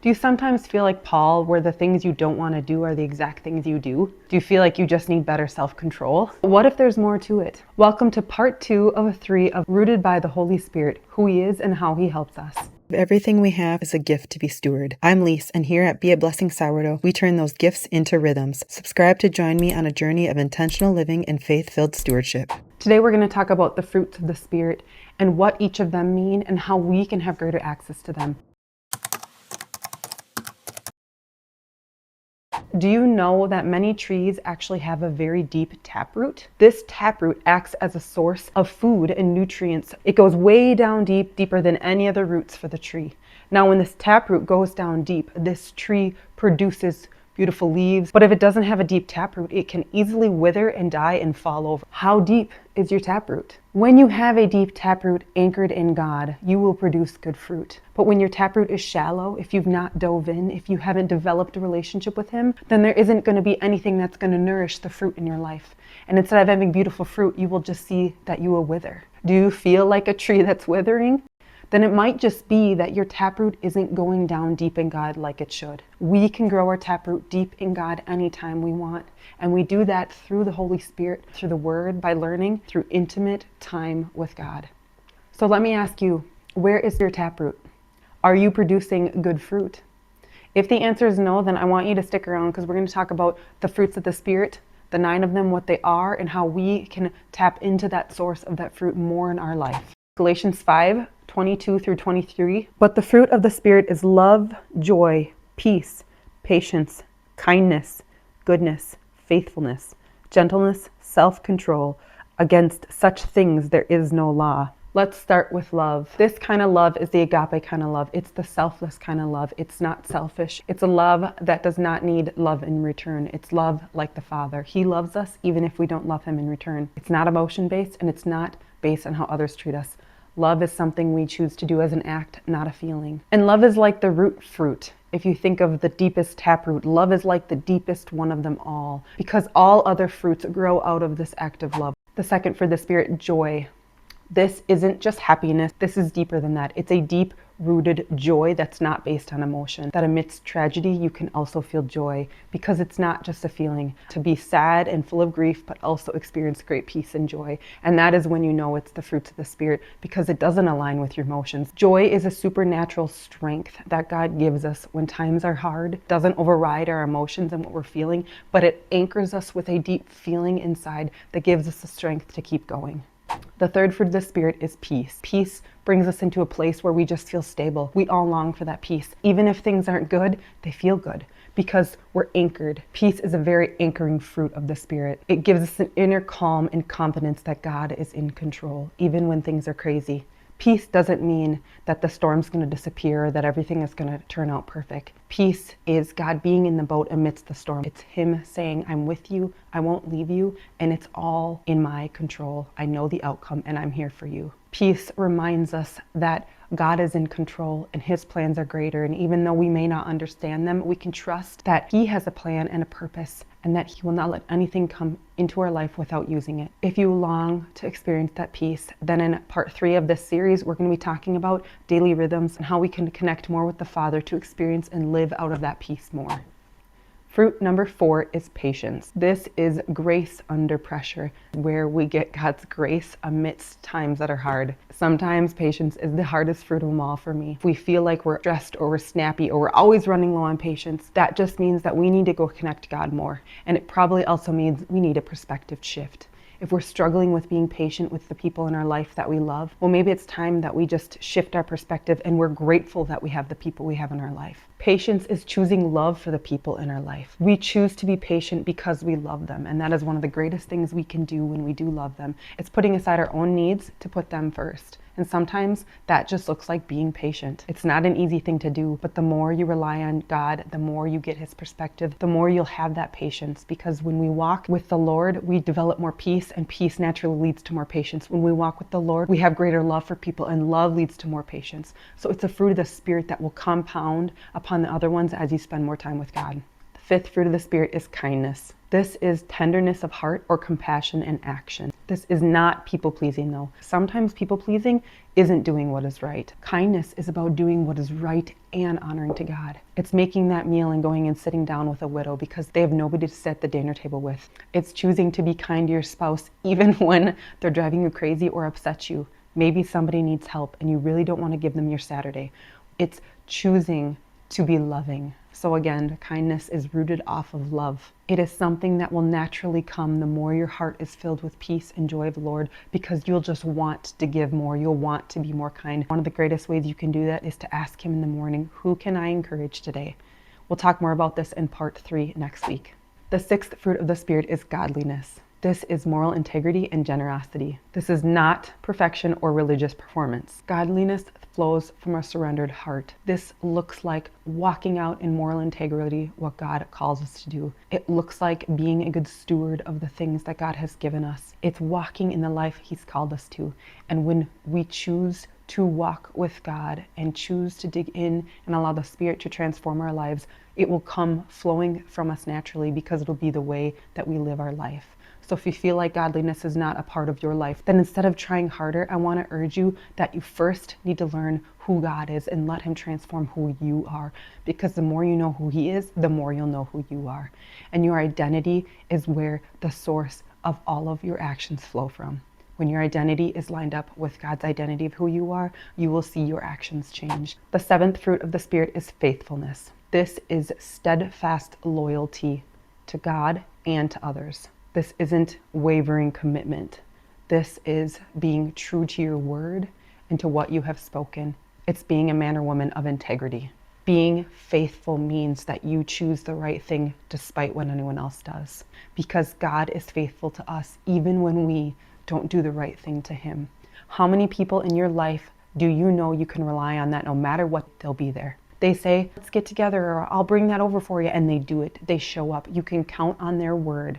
Do you sometimes feel like Paul, where the things you don't want to do are the exact things you do? Do you feel like you just need better self-control? What if there's more to it? Welcome to part 2 of 3 of Rooted by the Holy Spirit, who He is and how He helps us. Everything we have is a gift to be stewarded. I'm Lise, and here at Be a Blessing Sourdough, we turn those gifts into rhythms. Subscribe to join me on a journey of intentional living and faith-filled stewardship. Today we're going to talk about the fruits of the Spirit and what each of them mean and how we can have greater access to them. Do you know that many trees actually have a very deep taproot? This taproot acts as a source of food and nutrients. It goes way down deep, deeper than any other roots for the tree. Now, when this taproot goes down deep, this tree produces beautiful leaves, but if it doesn't have a deep taproot, it can easily wither and die and fall over. How deep is your taproot? When you have a deep taproot anchored in God, you will produce good fruit. But when your taproot is shallow, if you've not dove in, if you haven't developed a relationship with Him, then there isn't going to be anything that's going to nourish the fruit in your life. And instead of having beautiful fruit, you will just see that you will wither. Do you feel like a tree that's withering? Then it might just be that your taproot isn't going down deep in God like it should. We can grow our taproot deep in God anytime we want. And we do that through the Holy Spirit, through the Word, by learning, through intimate time with God. So let me ask you, where is your taproot? Are you producing good fruit? If the answer is no, then I want you to stick around because we're going to talk about the fruits of the Spirit, the 9 of them, what they are, and how we can tap into that source of that fruit more in our life. Galatians 5:22 through 23. But the fruit of the Spirit is love, joy, peace, patience, kindness, goodness, faithfulness, gentleness, self-control. Against such things there is no law. Let's start with love. This kind of love is the agape kind of love. It's the selfless kind of love. It's not selfish. It's a love that does not need love in return. It's love like the Father. He loves us even if we don't love Him in return. It's not emotion-based and it's not based on how others treat us. Love is something we choose to do as an act, not a feeling. And love is like the root fruit. If you think of the deepest taproot, love is like the deepest one of them all, because all other fruits grow out of this act of love. The second for the Spirit, joy. This isn't just happiness. This is deeper than that. It's a deep-rooted joy that's not based on emotion. That amidst tragedy, you can also feel joy because it's not just a feeling. To be sad and full of grief, but also experience great peace and joy. And that is when you know it's the fruits of the Spirit because it doesn't align with your emotions. Joy is a supernatural strength that God gives us when times are hard. It doesn't override our emotions and what we're feeling, but it anchors us with a deep feeling inside that gives us the strength to keep going. The third fruit of the Spirit is peace. Peace brings us into a place where we just feel stable. We all long for that peace. Even if things aren't good, they feel good because we're anchored. Peace is a very anchoring fruit of the Spirit. It gives us an inner calm and confidence that God is in control, even when things are crazy. Peace doesn't mean that the storm's going to disappear or that everything is going to turn out perfect. Peace is God being in the boat amidst the storm. It's Him saying, I'm with you, I won't leave you, and it's all in my control. I know the outcome, and I'm here for you. Peace reminds us that God is in control and His plans are greater. And even though we may not understand them, we can trust that He has a plan and a purpose and that He will not let anything come into our life without using it. If you long to experience that peace, then in part 3 of this series, we're going to be talking about daily rhythms and how we can connect more with the Father to experience and live out of that peace more. Fruit number 4 is patience. This is grace under pressure, where we get God's grace amidst times that are hard. Sometimes patience is the hardest fruit of them all for me. If we feel like we're stressed or we're snappy or we're always running low on patience, that just means that we need to go connect to God more. And it probably also means we need a perspective shift. If we're struggling with being patient with the people in our life that we love, well, maybe it's time that we just shift our perspective and we're grateful that we have the people we have in our life. Patience is choosing love for the people in our life. We choose to be patient because we love them, and that is one of the greatest things we can do when we do love them. It's putting aside our own needs to put them first. And sometimes that just looks like being patient. It's not an easy thing to do, but the more you rely on God, the more you get His perspective, the more you'll have that patience. Because when we walk with the Lord, we develop more peace, and peace naturally leads to more patience. When we walk with the Lord, we have greater love for people, and love leads to more patience. So it's a fruit of the Spirit that will compound upon the other ones as you spend more time with God. The fifth fruit of the Spirit is kindness. This is tenderness of heart or compassion in action. This is not people pleasing though. Sometimes people pleasing isn't doing what is right. Kindness is about doing what is right and honoring to God. It's making that meal and going and sitting down with a widow because they have nobody to sit at the dinner table with. It's choosing to be kind to your spouse even when they're driving you crazy or upset you. Maybe somebody needs help and you really don't want to give them your Saturday. It's choosing to be loving. So again, kindness is rooted off of love. It is something that will naturally come the more your heart is filled with peace and joy of the Lord, because you'll just want to give more. You'll want to be more kind. One of the greatest ways you can do that is to ask Him in the morning, who can I encourage today? We'll talk more about this in part 3 next week. The 6th fruit of the Spirit is godliness. This is moral integrity and generosity. This is not perfection or religious performance. Godliness flows from a surrendered heart. This looks like walking out in moral integrity, what God calls us to do. It looks like being a good steward of the things that God has given us. It's walking in the life He's called us to. And when we choose to walk with God and choose to dig in and allow the Spirit to transform our lives, it will come flowing from us naturally, because it'll be the way that we live our life. So if you feel like godliness is not a part of your life, then instead of trying harder, I want to urge you that you first need to learn who God is and let Him transform who you are. Because the more you know who He is, the more you'll know who you are. And your identity is where the source of all of your actions flow from. When your identity is lined up with God's identity of who you are, you will see your actions change. The 7th fruit of the Spirit is faithfulness. This is steadfast loyalty to God and to others. This isn't wavering commitment. This is being true to your word and to what you have spoken. It's being a man or woman of integrity. Being faithful means that you choose the right thing despite what anyone else does, because God is faithful to us even when we don't do the right thing to Him. How many people in your life do you know you can rely on that no matter what, they'll be there? They say, let's get together, or I'll bring that over for you, and they do it. They show up. You can count on their word.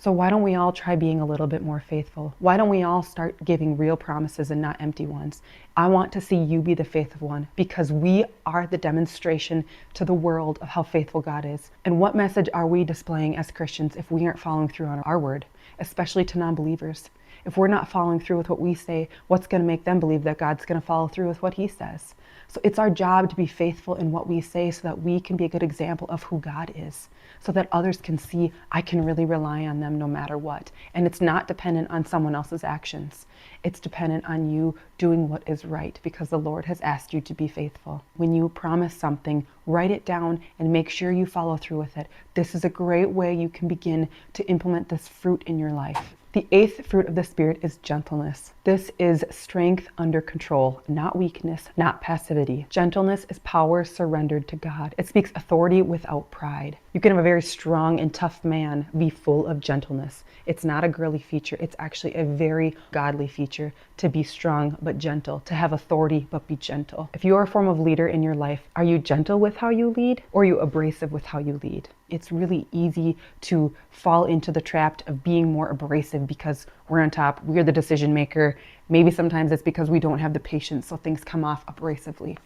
So why don't we all try being a little bit more faithful? Why don't we all start giving real promises and not empty ones? I want to see you be the faithful one, because we are the demonstration to the world of how faithful God is. And what message are we displaying as Christians if we aren't following through on our word, especially to non-believers? If we're not following through with what we say, what's going to make them believe that God's going to follow through with what He says? So it's our job to be faithful in what we say so that we can be a good example of who God is, so that others can see I can really rely on them no matter what. And it's not dependent on someone else's actions. It's dependent on you doing what is right, because the Lord has asked you to be faithful. When you promise something, write it down and make sure you follow through with it. This is a great way you can begin to implement this fruit in your life. The 8th fruit of the Spirit is gentleness. This is strength under control, not weakness, not passivity. Gentleness is power surrendered to God. It speaks authority without pride. You can have a very strong and tough man be full of gentleness. It's not a girly feature. It's actually a very godly feature to be strong but gentle, to have authority but be gentle. If you are a form of leader in your life, are you gentle with how you lead, or are you abrasive with how you lead? It's really easy to fall into the trap of being more abrasive because we're on top, we're the decision maker. Maybe sometimes it's because we don't have the patience, so things come off abrasively.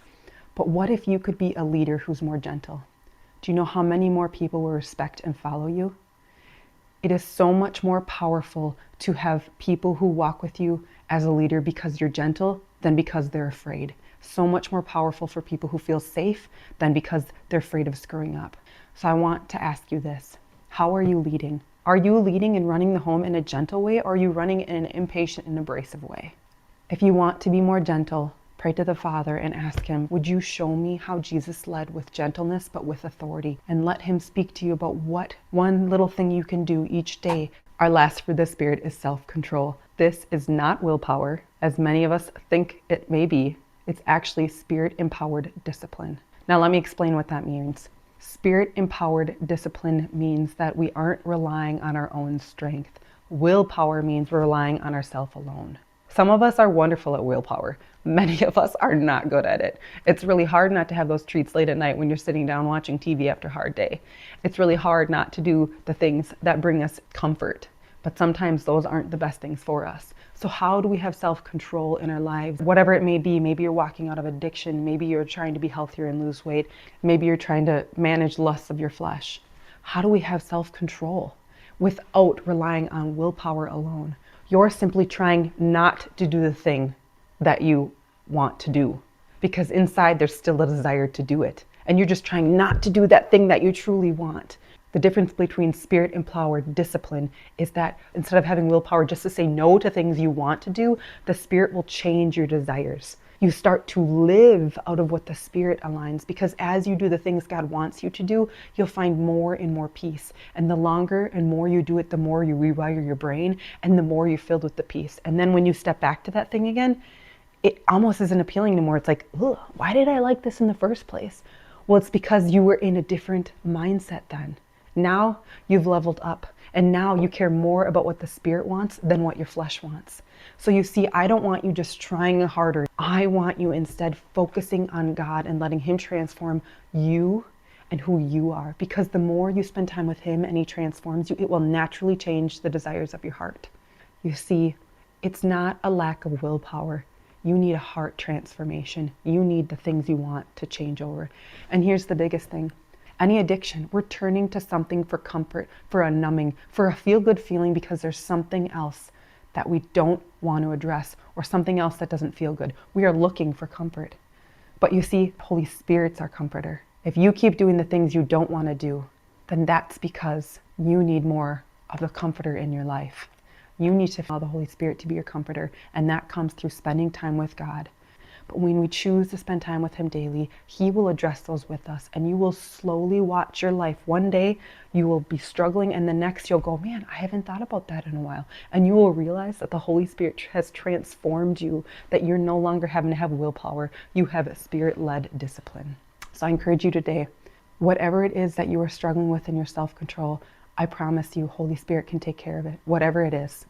But what if you could be a leader who's more gentle? Do you know how many more people will respect and follow you? It is so much more powerful to have people who walk with you as a leader because you're gentle than because they're afraid. So much more powerful for people who feel safe than because they're afraid of screwing up. So I want to ask you this. How are you leading? Are you leading and running the home in a gentle way, or are you running in an impatient and abrasive way? If you want to be more gentle, pray to the Father and ask Him, would you show me how Jesus led with gentleness but with authority? And let Him speak to you about what one little thing you can do each day. Our last fruit of the Spirit is self-control. This is not willpower, as many of us think it may be. It's actually Spirit-empowered discipline. Now let me explain what that means. Spirit-empowered discipline means that we aren't relying on our own strength. Willpower means we're relying on ourselves alone. Some of us are wonderful at willpower. Many of us are not good at it. It's really hard not to have those treats late at night when you're sitting down watching TV after a hard day. It's really hard not to do the things that bring us comfort. But sometimes those aren't the best things for us. So how do we have self-control in our lives? Whatever it may be, maybe you're walking out of addiction, maybe you're trying to be healthier and lose weight, maybe you're trying to manage lusts of your flesh. How do we have self-control without relying on willpower alone? You're simply trying not to do the thing that you want to do, because inside there's still a desire to do it. And you're just trying not to do that thing that you truly want. The difference between spirit-empowered discipline is that instead of having willpower just to say no to things you want to do, the Spirit will change your desires. You start to live out of what the Spirit aligns, because as you do the things God wants you to do, you'll find more and more peace. And the longer and more you do it, the more you rewire your brain and the more you're filled with the peace. And then when you step back to that thing again, it almost isn't appealing anymore. It's like, ugh, why did I like this in the first place? Well, it's because you were in a different mindset then. Now you've leveled up, and now you care more about what the Spirit wants than what your flesh wants. So you see, I don't want you just trying harder. I want you instead focusing on God and letting Him transform you and who you are. Because the more you spend time with Him and He transforms you, it will naturally change the desires of your heart. You see, it's not a lack of willpower. You need a heart transformation. You need the things you want to change over. And here's the biggest thing. Any addiction, we're turning to something for comfort, for a numbing, for a feel-good feeling, because there's something else that we don't want to address, or something else that doesn't feel good. We are looking for comfort. But you see, Holy Spirit's our comforter. If you keep doing the things you don't want to do, then that's because you need more of the comforter in your life. You need to allow the Holy Spirit to be your comforter, and that comes through spending time with God. But when we choose to spend time with Him daily, He will address those with us, and you will slowly watch your life. One day you will be struggling, and the next you'll go, man, I haven't thought about that in a while. And you will realize that the Holy Spirit has transformed you, that you're no longer having to have willpower. You have a Spirit-led discipline. So I encourage you today, whatever it is that you are struggling with in your self-control, I promise you, Holy Spirit can take care of it, whatever it is.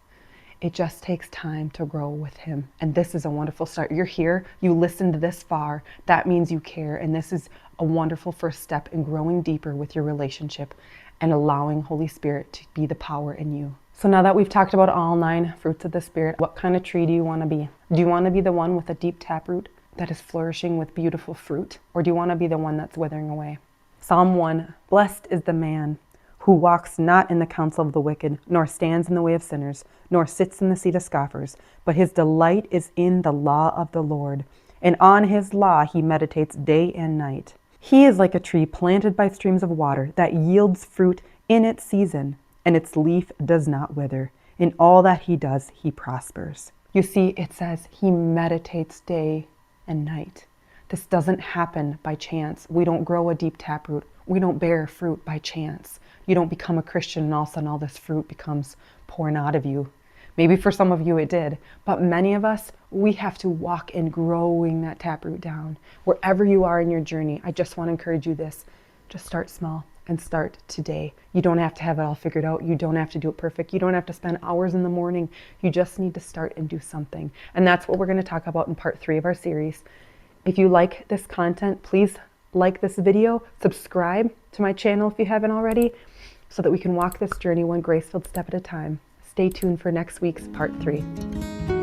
It just takes time to grow with Him. And this is a wonderful start. You're here, you listened this far. That means you care. And this is a wonderful first step in growing deeper with your relationship and allowing Holy Spirit to be the power in you. So now that we've talked about all 9 fruits of the Spirit, what kind of tree do you want to be? Do you want to be the one with a deep taproot that is flourishing with beautiful fruit? Or do you want to be the one that's withering away? Psalm 1, blessed is the man who walks not in the counsel of the wicked, nor stands in the way of sinners, nor sits in the seat of scoffers, but his delight is in the law of the Lord, and on his law he meditates day and night. He is like a tree planted by streams of water that yields fruit in its season, and its leaf does not wither. In all that he does, he prospers. You see, it says he meditates day and night. This doesn't happen by chance. We don't grow a deep taproot. We don't bear fruit by chance. You don't become a Christian and all of a sudden all this fruit becomes pouring out of you. Maybe for some of you it did, but many of us, we have to walk in growing that taproot down. Wherever you are in your journey, I just want to encourage you this. Just start small and start today. You don't have to have it all figured out. You don't have to do it perfect. You don't have to spend hours in the morning. You just need to start and do something. And that's what we're going to talk about in part 3 of our series. If you like this content, please like this video, subscribe to my channel if you haven't already, so that we can walk this journey one grace-filled step at a time. Stay tuned for next week's part 3.